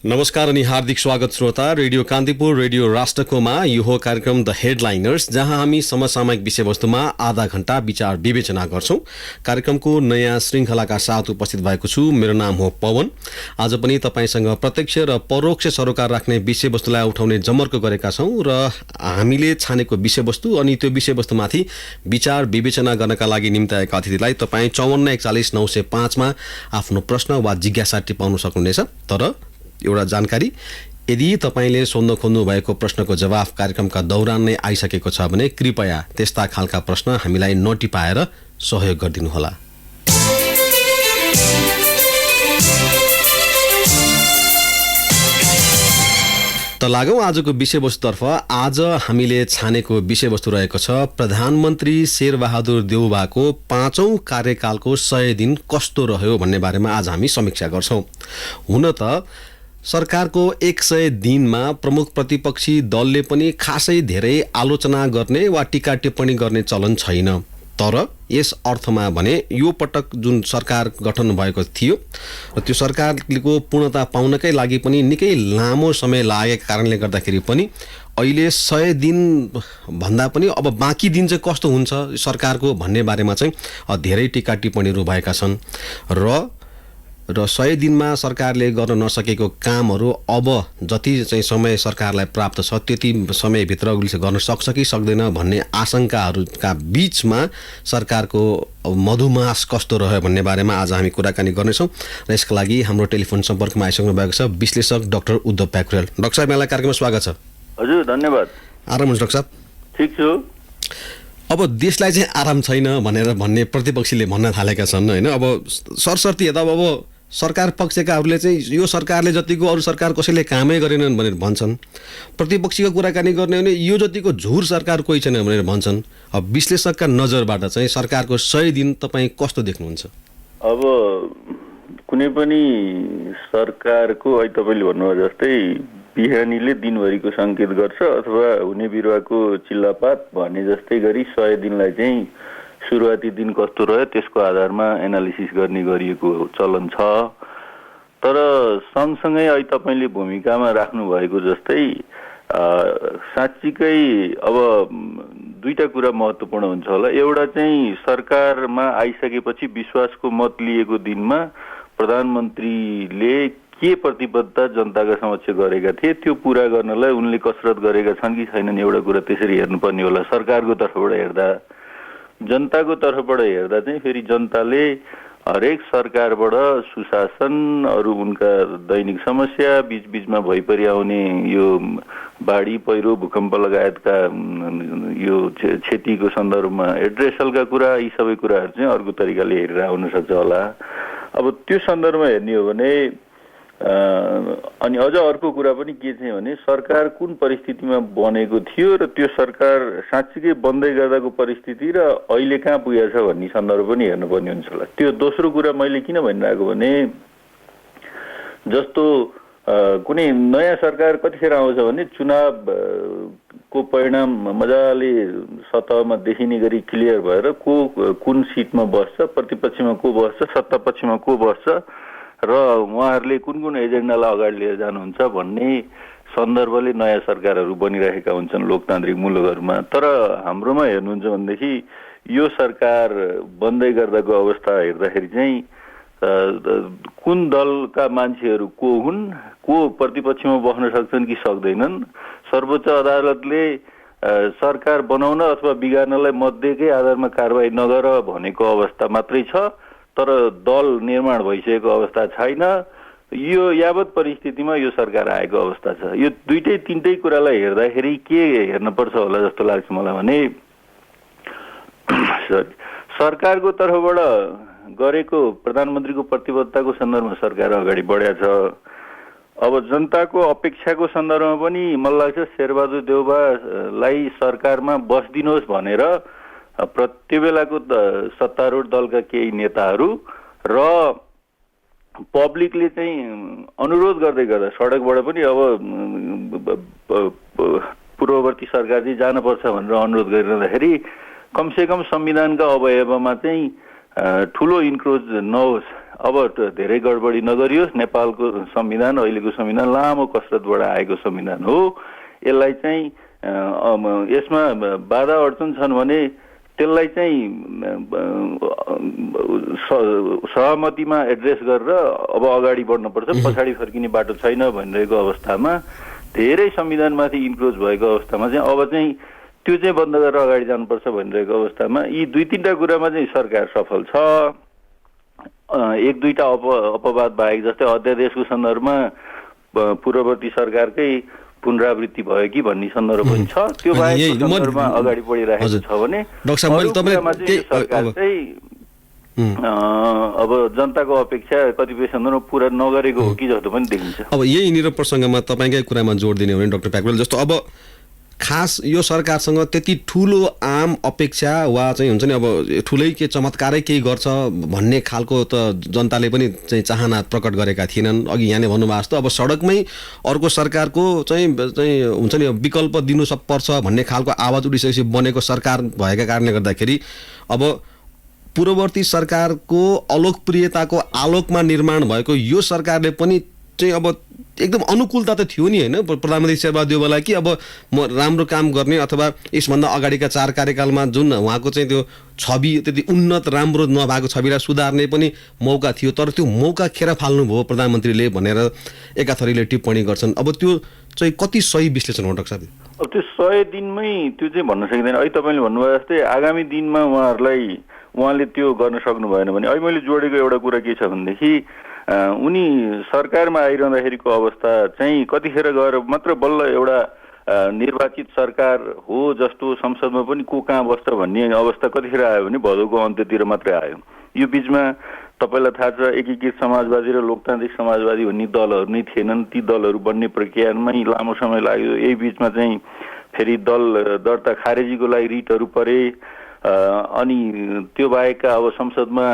नमस्कार अनि हार्दिक स्वागत श्रोता। रेडियो कान्तिपुर, रेडियो राष्ट्रकोमा यो हो कार्यक्रम द हेडलाइनर्स, जहाँ हामी समसामयिक विषयवस्तुमा आधा घण्टा विचार विवेचना गर्छौं। कार्यक्रमको नयाँ श्रृङ्खलाका साथ उपस्थित भएको छु। मेरो नाम हो पवन। आज पनि तपाईसँग प्रत्यक्ष र परोक्ष सरोकार राख्ने विषयवस्तुलाई उठाउने जमर्को गरेका छौं र हामीले छानेको विषयवस्तु अनि त्यो विषयवस्तुमाथि विचार विवेचना गर्नका लागि निम्ति आएका अतिथिलाई तपाईँ 5441 905 मा आफ्नो प्रश्न वा जिज्ञासा टिपाउन सक्नुहुनेछ। तर एउटा जानकारी, यदि तपाईले सोध्न खोज्नु भएको प्रश्नको जवाफ कार्यक्रमका दौरान नै आइसकेको छ भने कृपया त्यस्ता खालका प्रश्न हामीलाई नटिपाएर सहयोग गरिदिनुहोला। त लागौं आजको विषयवस्तुतर्फ। आज हामीले छानेको विषयवस्तु रहेको छ प्रधानमन्त्री शेरबहादुर देउवाको 5औं कार्यकालको 100 दिन कस्तो रह्यो भन्ने बारेमा आज हामी समीक्षा गर्छौं। हुन त सरकारको 100 दिनमा प्रमुख प्रतिपक्षी दलले पनि खासै धेरै आलोचना गर्ने वा टीका टिप्पणी गर्ने चलन छैन। तर यस अर्थमा भने यो पटक जुन सरकार गठन भएको थियो र त्यो सरकारको पूर्णता पाउनकै लागि पनि निकै लामो समय लागेको कारणले गर्दाखेरि पनि अहिले 100 दिन भन्दा पनि अब बाँकी दिन चाहिँ कस्तो हुन्छ सरकारको भन्ने बारेमा चाहिँ धेरै टीका टिप्पणीहरू भएका छन् र 100 दिनमा सरकारले गर्न नसकेको कामहरू अब जति चाहिँ समय सरकारलाई प्राप्त छ त्यति समयभित्र उसले गर्न सक्छ कि सक्दैन भन्ने आशंकाहरूका बीचमा सरकारको मधुमास कस्तो रह्यो भन्ने बारेमा आज हामी कुराकानी गर्नेछौँ र यसका लागि हाम्रो टेलिफोन सम्पर्कमा आइसक्नु भएको छ विश्लेषक डाक्टर उद्धव प्याकुरेल। डाक्टर साहब, यहाँलाई कार्यक्रममा स्वागत छ। हजुर, धन्यवाद। आराम हुनुहुन्छ डाक्टर साहब? ठीक छु। अब देशलाई चाहिँ आराम छैन भनेर भन्ने प्रतिपक्षीले भन्न थालेका छन् हैन। अब सरसर्ती हेर्दा अब सरकार पक्षकाहरूले चाहिँ यो सरकारले जतिको अरू सरकार कसैले कामै गरेनन् भनेर भन्छन्। प्रतिपक्षीको कुराकानी गर्ने भने यो जतिको झुर सरकार कोही छैन भनेर भन्छन्। अब विश्लेषकका नजरबाट चाहिँ सरकारको 100 दिन तपाईँ कस्तो देख्नुहुन्छ? अब कुनै पनि सरकारको अहिले तपाईँले भन्नुभयो जस्तै बिहानीले दिनभरिको सङ्केत गर्छ अथवा हुने बिरुवाको चिल्लापात भने जस्तै गरी 100 दिनलाई चाहिँ सुरुवाती दिन कस्तो रह्यो त्यसको आधारमा एनालिसिस गर्ने गरिएको चलन छ। तर सँगसँगै अहिले तपाईँले भूमिकामा राख्नु भएको जस्तै साँच्चीकै अब दुईटा कुरा महत्त्वपूर्ण हुन्छ होला। एउटा चाहिँ सरकारमा आइसकेपछि विश्वासको मत लिएको दिनमा प्रधानमन्त्रीले के प्रतिबद्धता जनताका समक्ष गरेका थिए त्यो पूरा गर्नलाई उनले कसरत गरेका छन् कि छैनन्, एउटा कुरा त्यसरी हेर्नुपर्ने होला। सरकारको तर्फबाट हेर्दा, जनताको तर्फबाट हेर्दा चाहिँ फेरि जनताले हरेक सरकारबाट सुशासन, अरू उनका दैनिक समस्या, बीचबीचमा भइपरि आउने यो बाढी पहिरो भूकम्प लगायतका यो क्षतिको सन्दर्भमा एड्रेसलका कुरा, यी सबै कुराहरू चाहिँ अर्को तरिकाले हेरेर आउन सक्छ होला। अब त्यो सन्दर्भमा हेर्ने हो भने अनि अझ अर्को कुरा पनि के चाहिँ भने सरकार कुन परिस्थितिमा बनेको थियो र त्यो सरकार साँच्चीकै बन्दै गर्दाको परिस्थिति र अहिले कहाँ पुगेको छ भन्ने सन्दर्भ पनि हेर्नुपर्ने हुन्छ होला। त्यो दोस्रो कुरा मैले किन भनिरहेको भने जस्तो कुनै नयाँ सरकार कतिखेर आउँछ भने चुनावको परिणाम मजाले सतहमा देखिने गरी क्लियर भएर को कुन सिटमा बस्छ, प्रतिपक्षमा को बस्छ, सत्तापक्षमा को बस्छ र उहाँहरूले कुन कुन एजेन्डालाई अगाडि लिएर जानुहुन्छ भन्ने सन्दर्भले नयाँ सरकारहरू बनिरहेका हुन्छन् लोकतान्त्रिक मुलुकहरूमा। तर हाम्रोमा हेर्नुहुन्छ भनेदेखि यो सरकार बन्दै गर्दाको अवस्था हेर्दाखेरि चाहिँ कुन दलका मान्छेहरू को हुन्, को प्रतिपक्षमा बस्न सक्छन् कि सक्दैनन्, सर्वोच्च अदालतले सरकार बनाउन अथवा बिगार्नलाई मध्येकै आधारमा कारबाही नगर भनेको अवस्था मात्रै छ, तर दल निर्माण भइसकेको अवस्था छैन। यो यावत परिस्थितिमा यो सरकार आएको अवस्था छ। यो दुईटै तिनटै कुरालाई हेर्दाखेरि के हेर्नुपर्छ होला जस्तो लाग्छ मलाई भने सरकारको तर्फबाट गरेको प्रधानमन्त्रीको प्रतिबद्धताको सन्दर्भमा सरकार अगाडि बढेको छ। अब जनताको अपेक्षाको सन्दर्भमा पनि मलाई लाग्छ शेरबहादुर देउवालाई सरकारमा बस्दिनुहोस् भनेर त्यो बेलाको सत्तारूढ दलका केही नेताहरू र पब्लिकले चाहिँ अनुरोध गर्दै गर्दा सडकबाट पनि अब पूर्ववर्ती सरकार चाहिँ जानुपर्छ भनेर अनुरोध गरिरहँदाखेरि कमसेकम संविधानका अवयवमा चाहिँ ठुलो इन्क्रोच नहोस् अब धेरै गडबडी नगरियोस्। नेपालको संविधान अहिलेको संविधान लामो कसरतबाट आएको संविधान हो। यसलाई चाहिँ यसमा बाधा अडचन छन् भने त्यसलाई चाहिँ सहमतिमा एड्रेस गरेर अब अगाडि बढ्नुपर्छ। पछाडि फर्किने बाटो छैन भनिरहेको अवस्थामा, धेरै संविधानमाथि इन्क्रोच भएको अवस्थामा चाहिँ अब चाहिँ त्यो चाहिँ बन्द गरेर अगाडि जानुपर्छ भनिरहेको अवस्थामा यी 2-3टा कुरामा चाहिँ सरकार सफल छ। 1-2टा अपवाद बाहेक, जस्तै अध्यादेशको सन्दर्भमा पूर्ववर्ती सरकारकै पुनरावृत्ति भयो कि भन्ने सन्दर्भ पनि छ। त्यो बाहेक सन्दर्भमा अगाडि बढिरहेको छ भने सरकार चाहिँ अब जनताको अपेक्षा कतिपय सन्दर्भमा पुरा नगरेको हो कि जस्तो पनि देखिन्छ। अब यहीँनिर प्रसङ्गमा तपाईँकै कुरामा जोड दिने हो भने डाक्टर प्याकुरेल, जस्तो अब खास यो सरकारसँग त्यति ठुलो आम अपेक्षा वा चाहिँ हुन्छ नि अब ठुलै के चमत्कारै केही गर्छ भन्ने खालको त जनताले पनि चाहिँ चाहना प्रकट गरेका थिएनन्। अघि यहाँले भन्नुभएको जस्तो अब सडकमै अर्को सरकारको चाहिँ हुन्छ नि विकल्प दिनु पर्छ भन्ने खालको आवाज उठिसकेपछि बनेको सरकार भएका कारणले गर्दाखेरि अब पूर्ववर्ती सरकारको अलोकप्रियताको आलोकमा निर्माण भएको यो सरकारले पनि चाहिँ अब एकदम अनुकूलता त थियो नि होइन प्रधानमन्त्री शेरबहादुर देउवालाई कि अब म राम्रो काम गर्ने अथवा यसभन्दा अगाडिका 4 कार्यकालमा जुन उहाँको चाहिँ त्यो छवि त्यति उन्नत राम्रो नभएको छविलाई सुधार्ने पनि मौका थियो, तर त्यो मौका खेर फाल्नुभयो प्रधानमन्त्रीले भनेर एकाथरीले टिप्पणी गर्छन्। अब त्यो चाहिँ कति सही विश्लेषण हो डाक्टर साहब? अब त्यो 100 दिनमै त्यो चाहिँ भन्न सकिँदैन। अहिले तपाईँले भन्नुभयो जस्तै आगामी दिनमा उहाँले त्यो गर्न सक्नु भएन भने अहिले मैले जोडेको एउटा कुरा के छ भनेदेखि उनी सरकारमा आइरहँदाखेरिको अवस्था चाहिँ कतिखेर गएर मात्र बल्ल एउटा निर्वाचित सरकार हो जस्तो संसदमा पनि को कहाँ बस्छ भन्ने अवस्था कतिखेर आयो भने भदौको अन्त्यतिर मात्रै आयो। यो बिचमा तपाईँलाई थाहा छ एकीकृत समाजवादी र लोकतान्त्रिक समाजवादी भन्ने दलहरू नै थिएनन्। ती दलहरू बन्ने प्रक्रियामै लामो समय लाग्यो। यही बिचमा चाहिँ फेरि दल दर्ता खारेजीको लागि रिटहरू परे। अनि त्यो बाहेकका अब संसदमा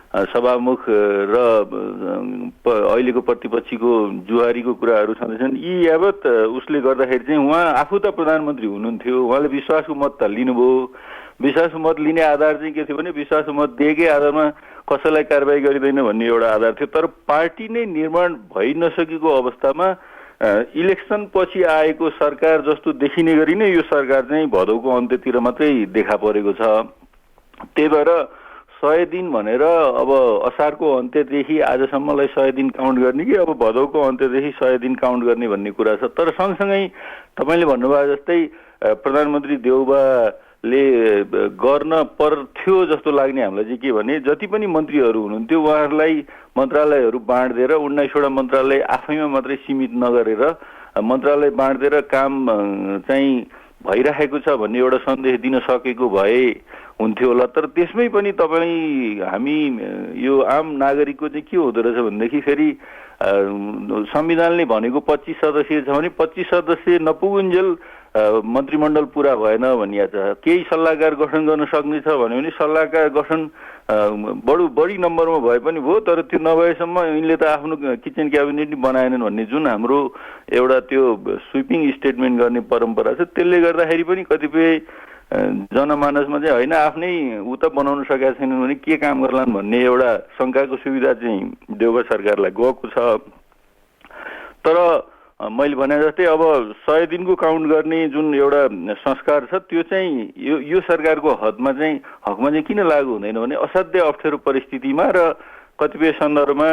सभामुख र अहिलेको प्रतिपक्षीको जुहारीको कुराहरू छँदैछन्। यी यावत उसले गर्दाखेरि चाहिँ उहाँ आफू त प्रधानमन्त्री हुनुहुन्थ्यो, उहाँले विश्वासको मत त लिनुभयो। विश्वासको मत लिने आधार चाहिँ के थियो भने विश्वासको मत दिएकै आधारमा कसैलाई कारबाही गरिँदैन भन्ने एउटा आधार थियो। तर पार्टी नै निर्माण भइ नसकेको अवस्थामा इलेक्सन पछि आएको सरकार जस्तो देखिने गरी नै यो सरकार चाहिँ भदौको अन्त्यतिर मात्रै देखा परेको छ। त्यही भएर 100 दिन भनेर अब असारको अन्त्यदेखि आजसम्मलाई 100 दिन काउन्ट गर्ने कि अब भदौको अन्त्यदेखि 100 दिन काउन्ट गर्ने भन्ने कुरा छ। तर सँगसँगै तपाईँले भन्नुभयो जस्तै प्रधानमन्त्री देउवाले गर्न पर्थ्यो जस्तो लाग्ने हामीलाई चाहिँ के भने जति पनि मन्त्रीहरू हुनुहुन्थ्यो उहाँहरूलाई मन्त्रालयहरू बाँडिदिएर 19वटा मन्त्रालय आफैमा मात्रै सीमित नगरेर मन्त्रालय बाँडिदिएर काम चाहिँ भइरहेको छ भन्ने एउटा सन्देश दिन सकेको भए हुन्थ्यो होला। तर त्यसमै पनि हामी यो आम नागरिकको चाहिँ के हुँदो रहेछ भनेदेखि फेरि संविधानले भनेको 25 सदस्यीय छ भने 25 सदस्य नपुगुन्जेल मन्त्रीमण्डल पुरा भएन भनिया छ। केही सल्लाहकार गठन गर्न सक्ने छ भने सल्लाहकार गठन बढी नम्बरमा भए पनि भयो, तर त्यो नभएसम्म यिनले त आफ्नो किचन क्याबिनेट नै बनाएनन् भन्ने जुन हाम्रो एउटा त्यो स्विपिङ स्टेटमेन्ट गर्ने परम्परा छ, त्यसले गर्दाखेरि पनि कतिपय जनमानसमा चाहिँ होइन आफ्नै ऊ त बनाउन सकेका छैनन् भने के काम गर्लान् भन्ने एउटा शङ्काको सुविधा चाहिँ देउवा सरकारलाई गएको छ। तर मैले भने जस्तै अब 100 दिनको काउन्ट गर्ने जुन एउटा संस्कार छ त्यो चाहिँ यो सरकारको हकमा चाहिँ किन लागू हुँदैन भने असाध्य अप्ठ्यारो परिस्थितिमा र कतिपय सन्दर्भमा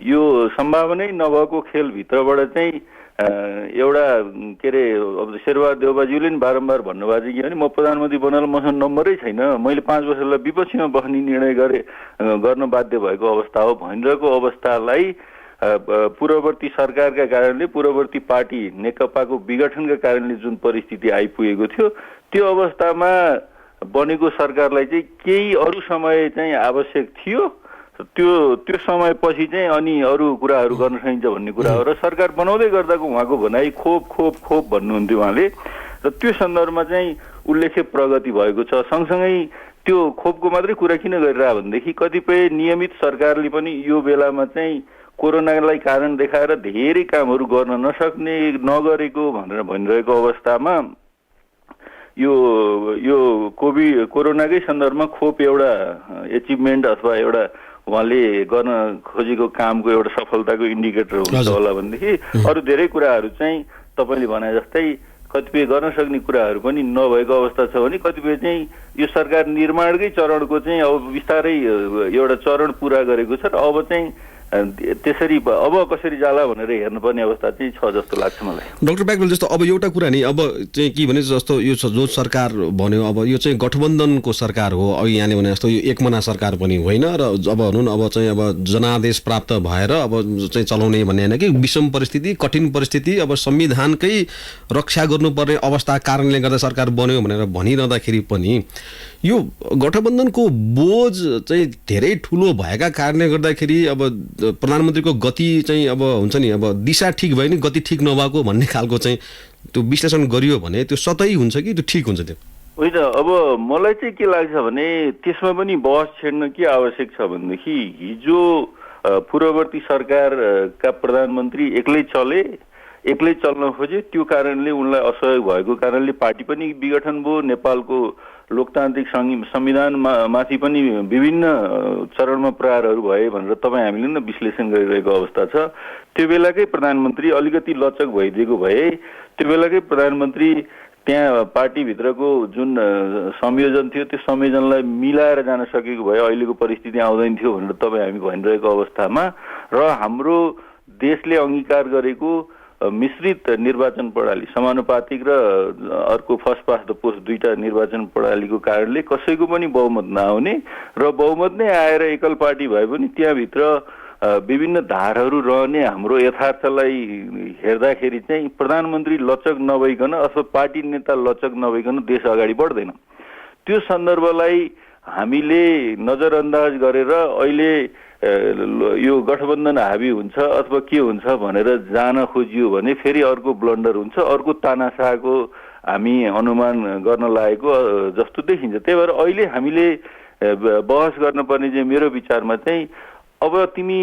यो सम्भावनै नभएको खेलभित्रबाट चाहिँ एउटा के अरे अब शेरबहादुर देउवाज्यूले नि बारम्बार भन्नुभएको चाहिँ के भने म प्रधानमन्त्री बनाएर मसँग नम्बरै छैन, मैले 5 वर्षलाई विपक्षीमा बस्ने निर्णय गर्न बाध्य भएको अवस्था हो भनिरहेको अवस्थालाई पूर्ववर्ती सरकारका कारणले पूर्ववर्ती पार्टी नेकपाको विघटनका कारणले जुन परिस्थिति आइपुगेको थियो त्यो अवस्थामा बनेको सरकारलाई चाहिँ केही अरू समय चाहिँ आवश्यक थियो। त्यो समयपछि चाहिँ अनि अरू कुराहरू गर्न सकिन्छ भन्ने कुरा हो र सरकार बनाउँदै गर्दाको उहाँको भनाइ खोप भन्नुहुन्थ्यो उहाँले र त्यो सन्दर्भमा चाहिँ उल्लेख्य प्रगति भएको छ। सँगसँगै त्यो खोपको मात्रै कुरा किन गरिरह भनेदेखि कतिपय नियमित सरकारले पनि यो बेलामा चाहिँ कोरोनालाई कारण देखाएर धेरै कामहरू गर्न नसक्ने नगरेको भनेर भनिरहेको अवस्थामा यो कोरोनाकै सन्दर्भमा खोप एउटा एचिभमेन्ट अथवा एउटा उहाँले गर्न खोजेको कामको एउटा सफलताको इन्डिकेटर हुन्छ होला भनेदेखि अरू धेरै कुराहरू चाहिँ तपाईँले भने जस्तै कतिपय गर्न सक्ने कुराहरू पनि नभएको अवस्था छ भने कतिपय चाहिँ यो सरकार निर्माणकै चरणको चाहिँ अब बिस्तारै एउटा चरण पुरा गरेको छ र अब चाहिँ त्यसरी अब कसरी जाला भनेर हेर्नुपर्ने अवस्था चाहिँ छ जस्तो लाग्छ मलाई। डाक्टर ब्याकवेल जस्तो अब एउटा कुरा नि अब चाहिँ के भने जस्तो यो जो सरकार भन्यो अब यो चाहिँ गठबन्धनको सरकार हो। अघि यहाँले भने जस्तो यो एकमना सरकार पनि होइन र अब भनौँ न अब चाहिँ अब जनादेश प्राप्त भएर अब चाहिँ चलाउने भन्ने होइन कि विषम परिस्थिति कठिन परिस्थिति अब संविधानकै रक्षा गर्नुपर्ने अवस्था कारणले गर्दा सरकार बन्यो भनेर भनिरहँदाखेरि पनि यो गठबन्धनको बोझ चाहिँ धेरै ठुलो भएका कारणले गर्दाखेरि अब प्रधानमन्त्रीको गति चाहिँ अब हुन्छ नि अब दिशा ठिक भयो नि गति ठिक नभएको भन्ने खालको चाहिँ त्यो विश्लेषण गरियो भने त्यो सतै हुन्छ कि त्यो ठिक हुन्छ? त्यो होइन, अब मलाई चाहिँ के लाग्छ भने त्यसमा पनि बहस छेड्न के आवश्यक छ भनेदेखि हिजो पूर्ववर्ती सरकारका प्रधानमन्त्री एक्लै चल्न खोजे, त्यो कारणले उनलाई असहयोग भएको कारणले पार्टी पनि विघटन भयो, नेपालको लोकतान्त्रिक संविधानमाथि पनि विभिन्न चरणमा प्रहारहरू भए भनेर तपाईँ हामीले नै विश्लेषण गरिरहेको अवस्था छ। त्यो बेलाकै प्रधानमन्त्री अलिकति लचक भइदिएको भए त्यो बेलाकै प्रधानमन्त्री त्यहाँ पार्टीभित्रको जुन संयोजन थियो त्यो संयोजनलाई मिलाएर जान सकेको भए अहिलेको परिस्थिति आउँदैन थियो भनेर तपाईँ हामी भनिरहेको अवस्थामा र हाम्रो देशले अङ्गीकार गरेको मिश्रित निर्वाचन प्रणाली समानुपातिक र अर्को फर्स्ट पास्ट द पोस्ट दुईटा निर्वाचन प्रणालीको कारणले कसैको पनि बहुमत नआउने र बहुमत नै आएर एकल पार्टी भए पनि त्यहाँभित्र विभिन्न धारहरू रहने हाम्रो यथार्थलाई हेर्दाखेरि चाहिँ प्रधानमन्त्री लचक नभइकन अथवा पार्टी नेता लचक नभइकन देश अगाडि बढ्दैन। त्यो सन्दर्भलाई हामीले नजरअन्दाज गरेर अहिले यो गठबन्धन हाबी हुन्छ अथवा के हुन्छ भनेर जान खोजियो भने फेरि अर्को ब्लन्डर हुन्छ, अर्को तानाशाहको हामी अनुमान गर्न लागेको जस्तो देखिन्छ। त्यही भएर अहिले हामीले बहस गर्नुपर्ने चाहिँ मेरो विचारमा चाहिँ अब तिमी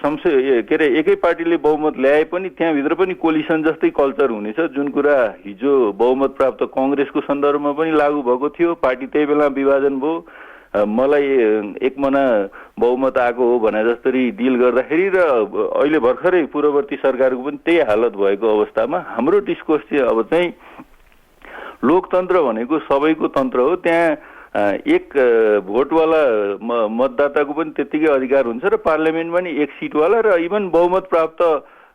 के अरे एकै पार्टीले बहुमत ल्याए पनि त्यहाँभित्र पनि कोलिसन जस्तै कल्चर हुनेछ, जुन कुरा हिजो बहुमत प्राप्त कङ्ग्रेसको सन्दर्भमा पनि लागू भएको थियो। पार्टी त्यही बेला विभाजन भयो, मलाई एकमना बहुमत आएको हो भने जसरी डिल गर्दाखेरि र अहिले भर्खरै पूर्ववर्ती सरकारको पनि त्यही हालत भएको अवस्थामा हाम्रो डिस्कोर्स चाहिँ अब चाहिँ लोकतन्त्र भनेको सबैको तन्त्र हो। त्यहाँ एक भोटवाला मतदाताको पनि त्यत्तिकै अधिकार हुन्छ र पार्लियामेन्टमा पनि एक सिटवाला र इभन बहुमत प्राप्त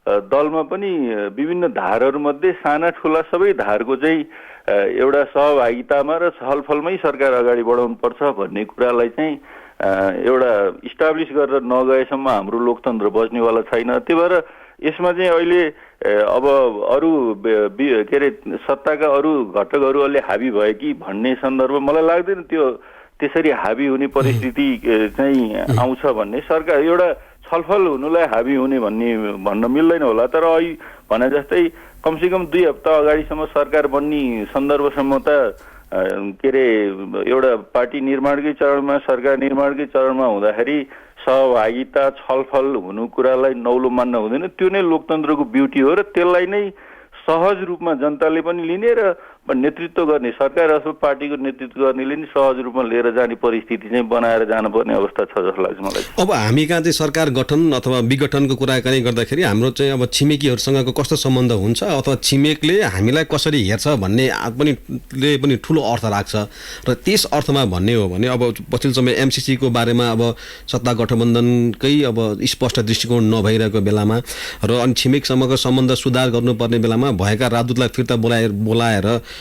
दलमा पनि विभिन्न धारहरूमध्ये साना ठुला सबै धारको चाहिँ एउटा सहभागितामा र छलफलमै सरकार अगाडि बढाउनुपर्छ भन्ने कुरालाई चाहिँ एउटा इस्टाब्लिस गरेर नगएसम्म हाम्रो लोकतन्त्र बच्नेवाला छैन। त्यही भएर यसमा चाहिँ अहिले अब अरू के अरे सत्ताका अरू घटकहरू अलि हाबी भए कि भन्ने सन्दर्भ मलाई लाग्दैन त्यो त्यसरी हाबी हुने परिस्थिति चाहिँ आउँछ भन्ने। सरकार एउटा छलफल हुनुलाई हाबी हुने भन्न मिल्दैन होला, तर अहिले भने जस्तै कमसेकम 2 हप्ता अगाडिसम्म सरकार बन्ने सन्दर्भसम्म त के अरे एउटा पार्टी निर्माणकै चरणमा सरकार निर्माणकै चरणमा हुँदाखेरि सहभागिता छलफल हुनु कुरालाई नौलो मान्न हुँदैन। त्यो नै लोकतन्त्रको ब्युटी हो र त्यसलाई नै सहज रूपमा जनताले पनि लिने र नेतृत्व गर्ने सरकार अथवा पार्टीको नेतृत्व गर्नेले नि सहज रूपमा लिएर जाने परिस्थिति चाहिँ बनाएर जानुपर्ने अवस्था छ जस्तो लाग्छ मलाई। अब हामी कहाँ चाहिँ सरकार गठन अथवा विघटनको कुराकानी गर्दाखेरि हाम्रो चाहिँ अब छिमेकीहरूसँगको कस्तो सम्बन्ध हुन्छ अथवा छिमेकले हामीलाई कसरी हेर्छ भन्ने पनि ठुलो अर्थ राख्छ र त्यस अर्थमा भन्ने हो भने अब पछिल्लो समय एमसिसीको बारेमा अब सत्ता गठबन्धनकै अब स्पष्ट दृष्टिकोण नभइरहेको बेलामा र अनि छिमेकसम्मको सम्बन्ध सुधार गर्नुपर्ने बेलामा भएका राजदूतलाई फिर्ता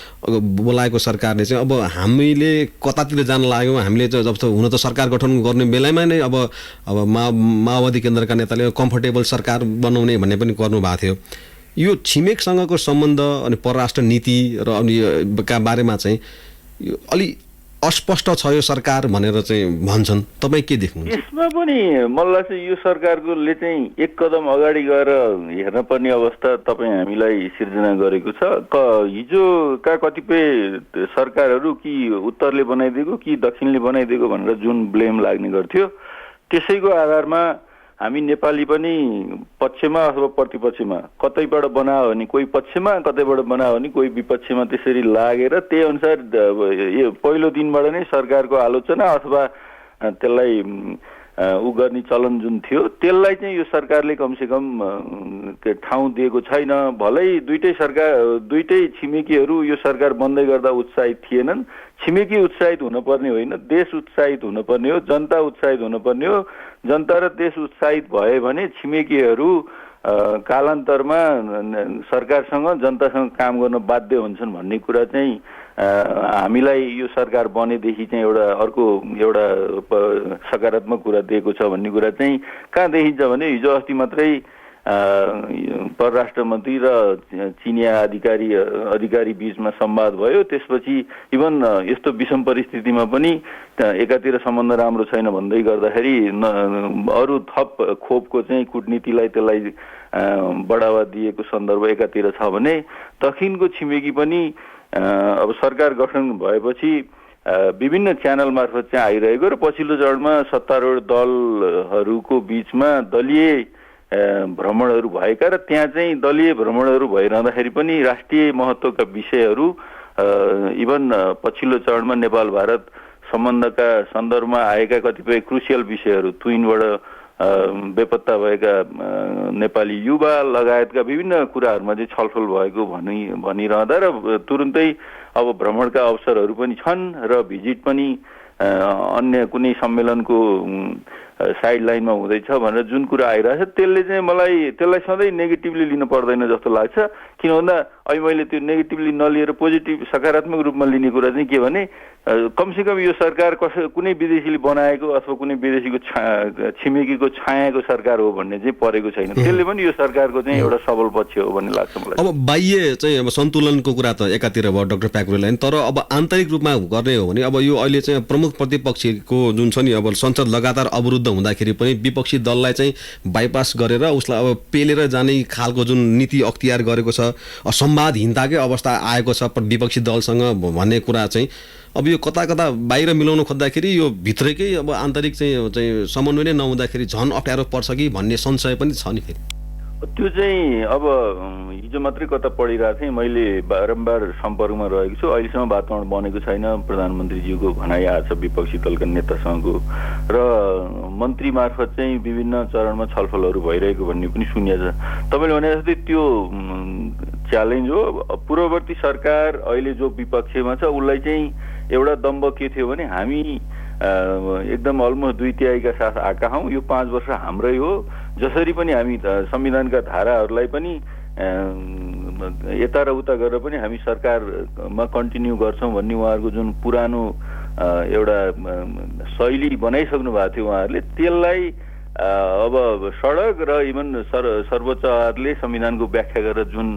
बोलाएको सरकारले चाहिँ अब हामीले कतातिर जान लाग्यौँ। हामीले जब हुन त सरकार गठन गर्ने बेलामा नै अब माओवादी केन्द्रका नेताले कम्फर्टेबल सरकार बनाउने भन्ने पनि गर्नुभएको थियो। यो छिमेकसँगको सम्बन्ध अनि परराष्ट्र नीति र अनि का बारेमा चाहिँ अलि अस्पष्ट छ यो सरकार भनेर चाहिँ भन्छन्, तपाईँ के देख्नुहुन्छ? यसमा पनि मलाई चाहिँ यो सरकारकोले चाहिँ एक कदम अगाडि गएर हेर्न पर्ने अवस्था तपाईँ हामीलाई सिर्जना गरेको छ। हिजोका कतिपय सरकारहरू कि उत्तरले बनाइदिएको कि दक्षिणले बनाइदिएको भनेर जुन ब्लेम लाग्ने गर्थ्यो, त्यसैको आधारमा हामी नेपाली पनि पक्षमा अथवा प्रतिपक्षमा कतैबाट बनायो भने कोही पक्षमा कतैबाट बनायो भने कोही विपक्षमा त्यसरी लागेर त्यही अनुसार पहिलो दिनबाट नै सरकारको आलोचना अथवा त्यसलाई ऊ गर्ने चलन जुन थियो त्यसलाई चाहिँ यो सरकारले कमसेकम ठाउँ दिएको छैन। भलै दुईटै छिमेकीहरू यो सरकार बन्दै गर्दा उत्साहित थिएनन्। छिमेकी उत्साहित हुनुपर्ने होइन, देश उत्साहित हुनुपर्ने हो, जनता उत्साहित हुनुपर्ने हो। जनता र देश उत्साहित भए भने छिमेकीहरू कालान्तरमा सरकारसँग जनतासँग काम गर्न बाध्य हुन्छन् भन्ने कुरा चाहिँ हामीलाई यो सरकार बनेदेखि चाहिँ अर्को एउटा सकारात्मक कुरा दिएको छ भन्ने कुरा चाहिँ कहाँ देखिन्छ भने हिजो अस्ति मात्रै परराष्ट्र मन्त्री र चिनिया अधिकारी बीचमा संवाद भयो। त्यसपछि इभन यस्तो विषम परिस्थितिमा पनि एकातिर सम्बन्ध राम्रो छैन भन्दै गर्दाखेरि अरू थप खोपको चाहिँ कूटनीतिलाई त्यसलाई बढावा दिएको सन्दर्भ एकातिर छ भने दक्षिणको छिमेकी पनि अब सरकार गठन भएपछि विभिन्न च्यानल मार्फत चाहिँ आइरहेको र पछिल्लो चरणमा सत्तारूढ दलहरूको बीचमा दलीय भ्रमणहरू भएका र त्यहाँ चाहिँ दलीय भ्रमणहरू भइरहँदाखेरि पनि राष्ट्रिय महत्त्वका विषयहरू इभन पछिल्लो चरणमा नेपाल भारत सम्बन्धका सन्दर्भमा आएका कतिपय क्रुसियल विषयहरू तुइनबाट बेपत्ता भएका नेपाली युवा लगायतका विभिन्न कुराहरूमा चाहिँ छलफल भएको भनिरहँदा र तुरुन्तै अब भ्रमणका अवसरहरू पनि छन् र भिजिट पनि अन्य कुनै सम्मेलनको साइड लाइनमा हुँदैछ भनेर जुन कुरा आइरहेछ त्यसलाई सधैँ नेगेटिभली लिन पर्दैन जस्तो लाग्छ। किन भन्दा अहिले मैले त्यो नेगेटिभली नलिएर पोजिटिभ सकारात्मक रूपमा लिने कुरा चाहिँ के भने कमसेकम यो सरकार कुनै विदेशीले बनाएको अथवा कुनै विदेशीको छिमेकीको छायाको सरकार हो भन्ने चाहिँ परेको छैन। त्यसले पनि यो सरकारको चाहिँ एउटा सबल पक्ष हो भन्ने लाग्छ मलाई। अब बाह्य चाहिँ अब सन्तुलनको कुरा त एकातिर भयो डाक्टर प्याकुरेल, तर अब आन्तरिक रूपमा गर्ने हो भने अब यो अहिले चाहिँ प्रमुख प्रतिपक्षको जुन छ नि अब संसद लगातार अवरुद्ध हुँदाखेरि पनि विपक्षी दललाई चाहिँ बाइपास गरेर उसलाई अब पेलेर जाने खालको जुन नीति अख्तियार गरेको छ, संवादहीनताकै अवस्था आएको छ विपक्षी दलसँग भन्ने कुरा चाहिँ अब यो कता कता बाहिर मिलाउन खोज्दाखेरि यो भित्रकै अब आन्तरिक चाहिँ समन्वय नै नहुँदाखेरि झन् अप्ठ्यारो पर्छ कि भन्ने संशय पनि छ नि फेरि। त्यो चाहिँ अब हिजो मात्रै कता पढिरहेको थिएँ, मैले बारम्बार सम्पर्कमा रहेको छु। अहिलेसम्म वातावरण बनेको छैन। प्रधानमन्त्रीज्यूको भनाइ आएको छ विपक्षी दलका नेतासँगको र मन्त्री मार्फत चाहिँ विभिन्न चरणमा छलफलहरू भइरहेको भन्ने पनि सुनिएको छ। तपाईँले भने जस्तै त्यो च्यालेन्ज हो। पूर्ववर्ती सरकार अहिले जो विपक्षमा छ उसलाई चाहिँ एउटा दम्ब के थियो भने हामी एकदम अलमोस्ट 2/3 साथ आएका हौँ, यो 5 वर्ष हाम्रै हो, जसरी पनि हामी संविधानका धाराहरूलाई पनि यता र उता गरेर पनि हामी सरकारमा कन्टिन्यू गर्छौँ भन्ने उहाँहरूको जुन पुरानो एउटा शैली बनाइसक्नु भएको थियो उहाँहरूले, त्यसलाई अब सडक र इभन सर्वोच्च अदालतले संविधानको व्याख्या गरेर जुन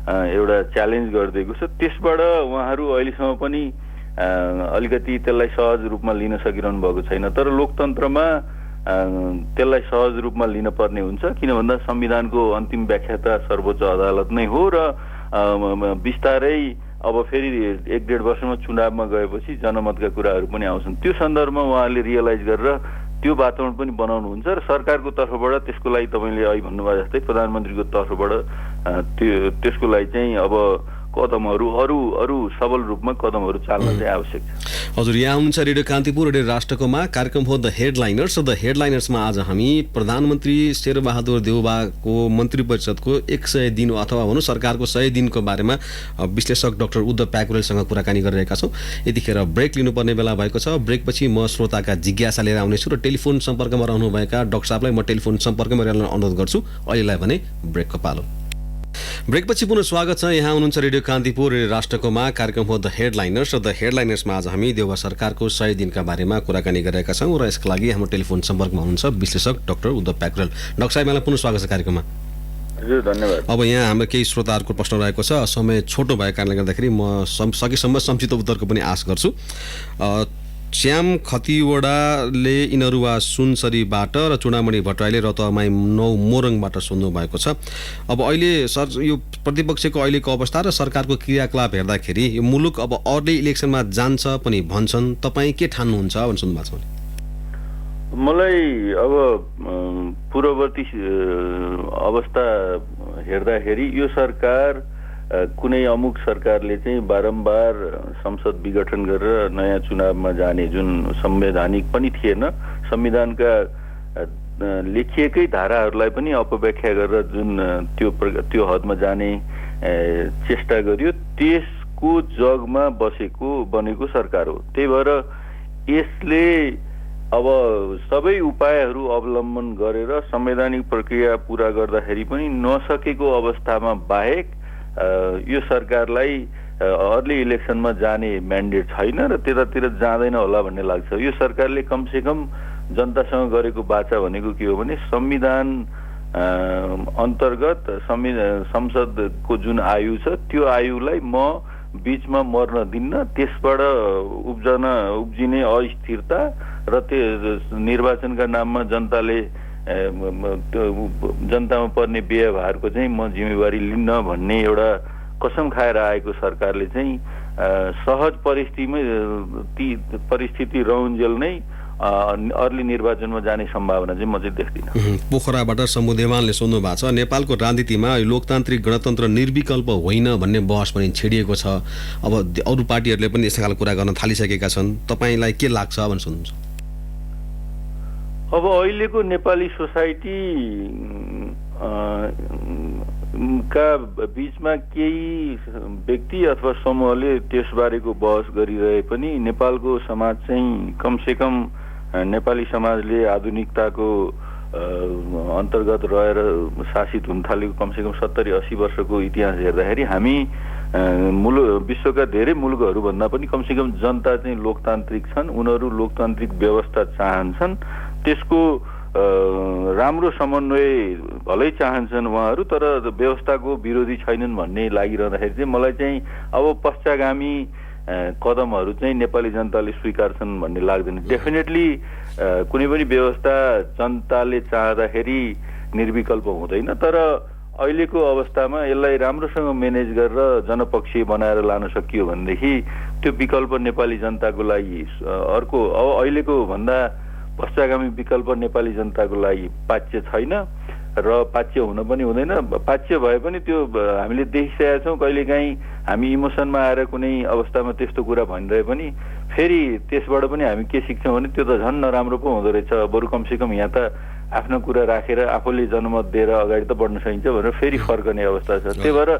एउटा च्यालेन्ज गरिदिएको छ त्यसबाट उहाँहरू अहिलेसम्म पनि अलिकति त्यसलाई सहज रूपमा लिन सकिरहनु भएको छैन। तर लोकतन्त्रमा त्यसलाई सहज रूपमा लिन पर्ने हुन्छ, किन भन्दा संविधानको अन्तिम व्याख्या त सर्वोच्च अदालत नै हो र बिस्तारै अब फेरि 1-1.5 वर्षमा चुनावमा गएपछि जनमतका कुराहरू पनि आउँछन्। त्यो सन्दर्भमा उहाँहरूले रियलाइज गरेर त्यो वातावरण पनि बनाउनुहुन्छ र सरकारको तर्फबाट त्यसको लागि तपाईँले अहिले भन्नुभयो जस्तै प्रधानमन्त्रीको तर्फबाट त्यसको लागि चाहिँ अब कदमहरू अरू सबल रूपमा कदमहरू चाल्न चाहिँ आवश्यक छ। हजुर, यहाँ हुनुहुन्छ रेडियो कान्तिपुर रेडियो राष्ट्रकोमा कार्यक्रम हो द हेडलाइनर्स। द हेडलाइनर्समा आज हामी प्रधानमन्त्री शेरबहादुर देउवाको मन्त्री परिषदको 100 दिन अथवा भनौँ सरकारको 100 दिनको बारेमा विश्लेषक डाक्टर उद्धव प्याकुरेलसँग कुराकानी गरिरहेका छौँ। यतिखेर ब्रेक लिनुपर्ने बेला भएको छ। ब्रेकपछि म श्रोताका जिज्ञासा लिएर आउनेछु र टेलिफोन सम्पर्कमा रहनुभएका डाक्टर साहबलाई म टेलिफोन सम्पर्कमा रहन अनुरोध गर्छु। अहिलेलाई भने ब्रेकको पालो। ब्रेकपछि पुनः स्वागत छ। यहाँ हुनुहुन्छ रेडियो कान्तिपुर रेडियो राष्ट्रकोमा कार्यक्रम हो द हेडलाइनर्स। द हेडलाइनर्समा आज हामी देउवा सरकारको 100 दिनका बारेमा कुराकानी गरिरहेका छौँ र यसका लागि हाम्रो टेलिफोन सम्पर्कमा हुनुहुन्छ विश्लेषक डाक्टर उद्धव प्याकुरेल। डाक्टर साहब, यहाँलाई पुनः स्वागत छ कार्यक्रममा। हजुर, धन्यवाद। अब यहाँ हाम्रो केही श्रोताहरूको प्रश्न रहेको छ, समय छोटो भएको कारणले गर्दाखेरि म सकेसम्म संक्षिप्त उत्तरको पनि आश गर्छु। श्याम खतिवडाले इनरुवा सुनसरीबाट र चुडामणि भट्टराईले रतुवामाई 9 मोरङबाट सोध्नु भएको छ। अब अहिले यो प्रतिपक्षको अहिलेको अवस्था र सरकारको क्रियाकलाप हेर्दाखेरि यो मुलुक अब अर्ली इलेक्सनमा जान्छ पनि भन्छन्, तपाईँ के ठान्नुहुन्छ भनेर सोध्नु भएको छ। मलाई अब पूर्ववर्ती अवस्था हेर्दाखेरि यो सरकार कुनै अमुक सरकारले चाहिँ बारम्बार संसद विघटन गरेर नयाँ चुनावमा जाने जुन संवैधानिक पनि थिएन, संविधानका लेखिएकै धाराहरूलाई पनि अपव्याख्या गरेर जुन त्यो हदमा जाने चेष्टा गरियो, त्यसको जगमा बनेको सरकार हो। त्यही भएर यसले अब सबै उपायहरू अवलम्बन गरेर संवैधानिक प्रक्रिया पूरा गर्दाखेरि पनि नसकेको अवस्थामा बाहेक यो सरकारलाई अर्ली इलेक्सनमा जाने म्यान्डेट छैन र त्यतातिर जाँदैन होला भन्ने लाग्छ। यो सरकारले कमसेकम जनतासँग गरेको बाचा भनेको के हो भने संविधान अन्तर्गत संसदको जुन आयु छ त्यो आयुलाई म बीचमा मर्न दिन्न, त्यसबाट उब्जिने अस्थिरता र त्यो निर्वाचनका नाममा जनतामा पर्ने व्यवहारको चाहिँ म जिम्मेवारी लिन्न भन्ने एउटा कसम खाएर आएको सरकारले चाहिँ सहज परिस्थिति रहउन्जेल नै अर्ली निर्वाचनमा जाने सम्भावना चाहिँ म चाहिँ देख्दिनँ। पोखराबाट शम्भु देवानले सोध्नु भएको छ, नेपालको राजनीतिमा लोकतान्त्रिक गणतन्त्र निर्विकल्प होइन भन्ने बहस पनि छेडिएको छ। अब अरू पार्टीहरूले पनि यस्ता खालको कुरा गर्न थालिसकेका छन्, तपाईँलाई के लाग्छ भनेर सोध्नुहुन्छ? अब अहिलेको नेपाली सोसाइटी का बीचमा केही व्यक्ति अथवा समूहले त्यसबारेको बहस गरिरहे पनि नेपालको समाज चाहिँ कमसेकम नेपाली समाजले आधुनिकताको अन्तर्गत रहेर शासित हुन थालेको कमसेकम 70-80 वर्षको इतिहास हेर्दाखेरि हामी विश्वका धेरै मुलुकहरूभन्दा पनि कमसेकम जनता चाहिँ लोकतान्त्रिक छन्, उनीहरू लोकतान्त्रिक व्यवस्था चाहन्छन्, त्यसको राम्रो समन्वय भलै चाहन्छन् उहाँहरू, तर व्यवस्थाको विरोधी छैनन् भन्ने लागिरहँदाखेरि चाहिँ मलाई चाहिँ अब पश्चागामी कदमहरू चाहिँ नेपाली जनताले स्वीकार्छन् भन्ने लाग्दैन। डेफिनेटली कुनै पनि व्यवस्था जनताले चाहँदाखेरि निर्विकल्प हुँदैन, तर अहिलेको अवस्थामा यसलाई राम्रोसँग म्यानेज गरेर जनपक्षीय बनाएर लान सकियो भनेदेखि त्यो विकल्प नेपाली जनताको लागि अर्को अहिलेको भन्दा पश्चागामी विकल्प नेपाली जनताको लागि पाच्य छैन र पाच्य हुन पनि हुँदैन। पाच्य भए पनि त्यो हामीले देखिसकेका छौँ, कहिलेकाहीँ हामी इमोसनमा आएर कुनै अवस्थामा त्यस्तो कुरा भनिरहे पनि फेरि त्यसबाट पनि हामी के सिक्छौँ भने त्यो त झन् नराम्रो पो हुँदो रहेछ, बरु कमसेकम यहाँ त आफ्नो कुरा राखेर आफूले जनमत दिएर अगाडि त बढ्न सकिन्छ भनेर फेरि फर्कने अवस्था छ। त्यही भएर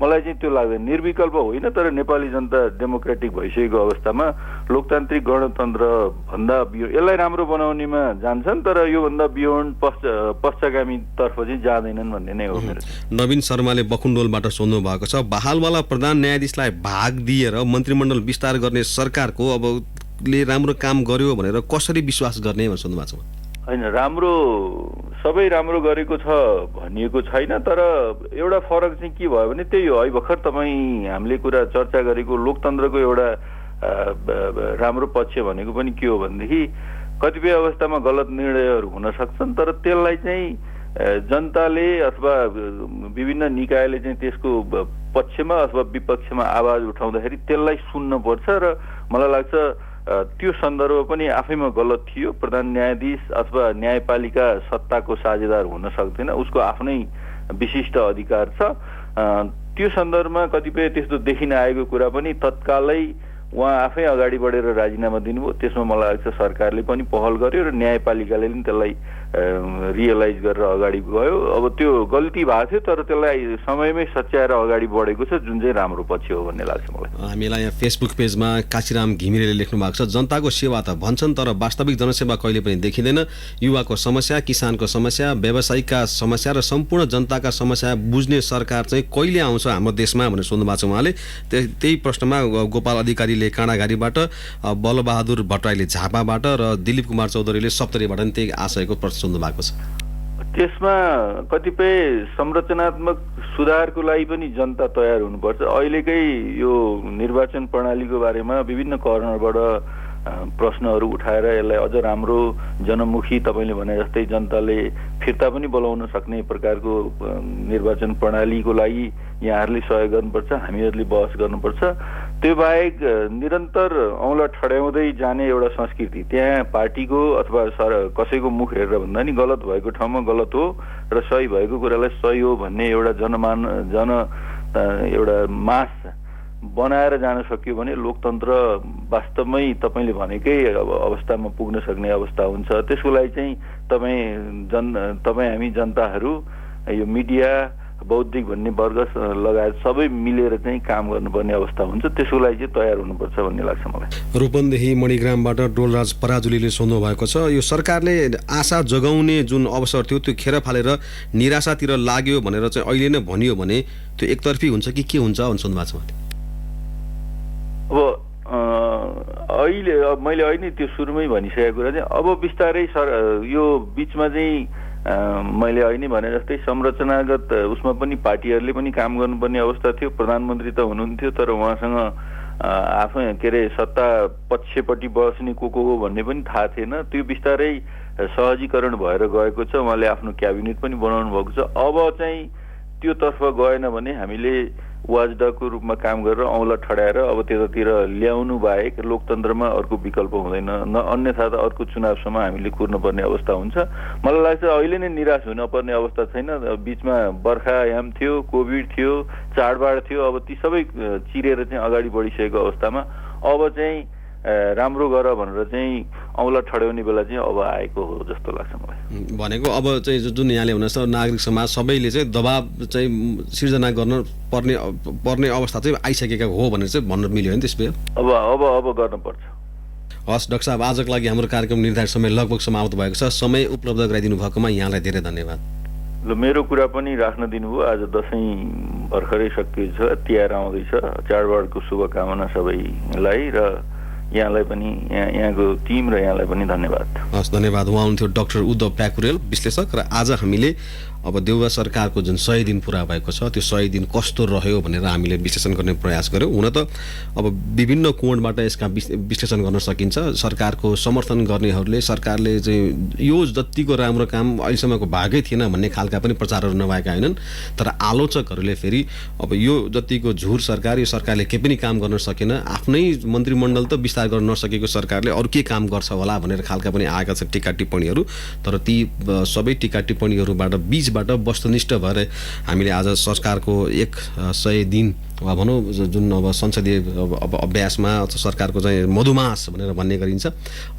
मलाई चाहिँ त्यो लाग्दैन, निर्विकल्प होइन, तर नेपाली जनता डेमोक्रेटिक भइसकेको अवस्थामा लोकतान्त्रिक गणतन्त्र भन्दा यसलाई राम्रो बनाउनेमा जान्छन्, तर योभन्दा बियोन्ड पश्चागामी तर्फ चाहिँ जाँदैनन् भन्ने नै हो मेरो। नवीन शर्माले बकुण्डोलबाट सोध्नु भएको छ, बहालवाला प्रधान न्यायाधीशलाई भाग दिएर मन्त्रीमण्डल विस्तार गर्ने सरकारको अबले राम्रो काम गर्यो भनेर कसरी विश्वास गर्ने भनेर सोध्नु भएको छ? होइन, सबै राम्रो गरेको छ भनिएको छैन, तर एउटा फरक चाहिँ के भयो भने त्यही हो, अहिले भर्खर हामीले कुरा चर्चा गरेको लोकतन्त्रको एउटा राम्रो पक्ष भनेको पनि के हो भनेदेखि कतिपय अवस्थामा गलत निर्णयहरू हुन सक्छन्, तर त्यसलाई चाहिँ जनताले अथवा विभिन्न निकायले चाहिँ त्यसको पक्षमा अथवा विपक्षमा आवाज उठाउँदाखेरि त्यसलाई सुन्नुपर्छ र मलाई लाग्छ त्यो सन्दर्भ पनि आफैमा गलत थियो। प्रधान न्यायाधीश अथवा न्यायपालिका सत्ताको साझेदार हुन सक्दैन, उसको आफ्नै विशिष्ट अधिकार छ। त्यो सन्दर्भमा कतिपय त्यस्तो देखिन आएको कुरा पनि तत्कालै उहाँ आफै अगाडि बढेर राजीनामा दिनुभयो। त्यसमा मलाई लाग्छ सरकारले पनि पहल गर्यो र न्यायपालिकाले पनि त्यसलाई रियलाइज गरेर अगाडि गयो। अब त्यो गल्ती भएको थियो, तर त्यसलाई समयमै सच्याएर अगाडि बढेको छ, जुन चाहिँ राम्रो पक्ष हो भन्ने लाग्छ मलाई। हामीलाई यहाँ फेसबुक पेजमा काशीराम घिमिरेले लेख्नु भएको छ, जनताको सेवा त भन्छन् तर वास्तविक जनसेवा कहिले पनि देखिँदैन। युवाको समस्या, किसानको समस्या, व्यवसायिकका समस्या र सम्पूर्ण जनताका समस्या बुझ्ने सरकार चाहिँ कहिले आउँछ हाम्रो देशमा भनेर सोध्नु भएको छ उहाँले। त्यही प्रश्नमा गोपाल अधिकारीले काँडाघारीबाट, बलबहादुर भट्टराईले झापाबाट र दिलीप कुमार चौधरीले सप्तरीबाट पनि त्यही आशयको प्रश्न सोध्नु भएको छ। त्यसमा कतिपय संरचनात्मक सुधारको लागि पनि जनता तयार हुनुपर्छ। अहिलेकै यो निर्वाचन प्रणालीको बारेमा विभिन्न कर्नरबाट प्रश्नहरू उठाएर यसलाई अझ राम्रो जनमुखी, तपाईँले भने जस्तै जनताले फिर्ता पनि बोलाउन सक्ने प्रकारको निर्वाचन प्रणालीको लागि यहाँहरूले सहयोग गर्नुपर्छ, हामीहरूले बहस गर्नुपर्छ। त्यो बाहेक निरन्तर औँला ठड्याउँदै जाने एउटा संस्कृति, त्यहाँ पार्टीको अथवा कसैको मुख हेरेर भन्दा नि गलत भएको ठाउँमा गलत हो र सही भएको कुरालाई सही हो भन्ने एउटा एउटा मास बनाएर जान सक्यो भने लोकतन्त्र वास्तवमै तपाईँले भनेकै अवस्थामा पुग्न सक्ने अवस्था हुन्छ। त्यसको लागि चाहिँ तपाईँ हामी जनताहरू, यो मिडिया, बौद्धिक भन्ने वर्ग लगायत सबै मिलेर चाहिँ काम गर्नुपर्ने अवस्था हुन्छ। त्यसको लागि चाहिँ तयार हुनुपर्छ भन्ने लाग्छ मलाई। रूपन्देही मणिग्रामबाट डोलराज पराजुलीले सोध्नु भएको छ, यो सरकारले आशा जगाउने जुन अवसर थियो त्यो खेर फालेर निराशातिर लाग्यो भनेर चाहिँ अहिले नै भनियो भने त्यो एकतर्फी हुन्छ कि के हुन्छ भन्ने सोध्नु भएको छ। अहिले मैले अहिले त्यो सुरुमै भनिसकेको कुरा चाहिँ अब बिस्तारै यो बिचमा चाहिँ मैले अहिले भने जस्तै संरचनागत उसमा पनि पार्टीहरूले पनि काम गर्नुपर्ने अवस्था थियो। प्रधानमन्त्री त हुनुहुन्थ्यो तर उहाँसँग आफै के अरे सत्ता पक्षपट्टि बस्ने को भन्ने पनि थाहा थिएन। त्यो बिस्तारै सहजीकरण भएर गएको छ। उहाँले आफ्नो क्याबिनेट पनि बनाउनु भएको छ। अब चाहिँ त्यो तर्फ गएन भने हामीले वाचडगको रूपमा काम गरेर औँला ठडाएर अब त्यतातिर ल्याउनु बाहेक लोकतन्त्रमा अर्को विकल्प हुँदैन। अन्यथा त अर्को चुनावसम्म हामीले कुर्नुपर्ने अवस्था हुन्छ। मलाई लाग्छ अहिले नै निराश हुनपर्ने अवस्था छैन। बिचमा बर्खायाम थियो, कोभिड थियो, चाडबाड थियो। अब ती सबै चिरेर चाहिँ अगाडि बढिसकेको अवस्थामा अब चाहिँ राम्रो गर भनेर चाहिँ औँला ठड्याउने बेला चाहिँ अब आएको हो जस्तो लाग्छ मलाई। भनेको अब चाहिँ जुन यहाँले भन्नुहोस् नागरिक समाज सबैले चाहिँ दबाब चाहिँ सिर्जना गर्न पर्ने अवस्था चाहिँ आइसकेका हो भनेर चाहिँ भन्न मिल्यो नि त्यसले। अब गर्नुपर्छ। हस् डाक्टर साहब, आजको लागि हाम्रो कार्यक्रम निर्धारित समय लगभग समाप्त भएको छ। समय उपलब्ध गराइदिनु भएकोमा यहाँलाई धेरै धन्यवाद। ल, मेरो कुरा पनि राख्न दिनुभयो। आज दसैँ भर्खरै सकिएको छ, तिहार आउँदैछ। चाडबाडको शुभकामना सबैलाई र यहाँलाई पनि, यहाँको टिम र यहाँलाई पनि धन्यवाद। हस्, धन्यवाद। उहाँ हुनुहुन्थ्यो डाक्टर उद्धव प्याकुरेल, विश्लेषक। र आज हामीले अब देउवा सरकारको जुन 100 दिन पुरा भएको छ त्यो 100 दिन कस्तो रह्यो भनेर हामीले विश्लेषण गर्ने प्रयास गऱ्यौँ। हुन त अब विभिन्न कोणबाट यसका विश्लेषण गर्न सकिन्छ। सरकारको समर्थन गर्नेहरूले सरकारले चाहिँ यो जतिको राम्रो काम अहिलेसम्मको भागै थिएन भन्ने खालका पनि प्रचारहरू नभएका होइनन्। तर आलोचकहरूले फेरि अब यो जतिको झुर सरकार, यो सरकारले केही पनि काम गर्न सकेन, आफ्नै मन्त्रीमण्डल त विस्तार गर्न नसकेको सरकारले अरू के काम गर्छ होला भनेर खालका पनि आएका छन् टिका टिप्पणीहरू। तर ती सबै टिका टिप्पणीहरूबाट बीचबाट वस्तुनिष्ठ भएर हामीले आज सरकारको 100 दिन वा भनौँ जुन अब संसदीय अब अभ्यासमा सरकारको चाहिँ मधुमास भनेर भन्ने गरिन्छ,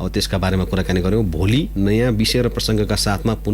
अब त्यसका बारेमा कुराकानी गऱ्यौँ। भोलि नयाँ विषय र प्रसङ्गका साथमा पुनः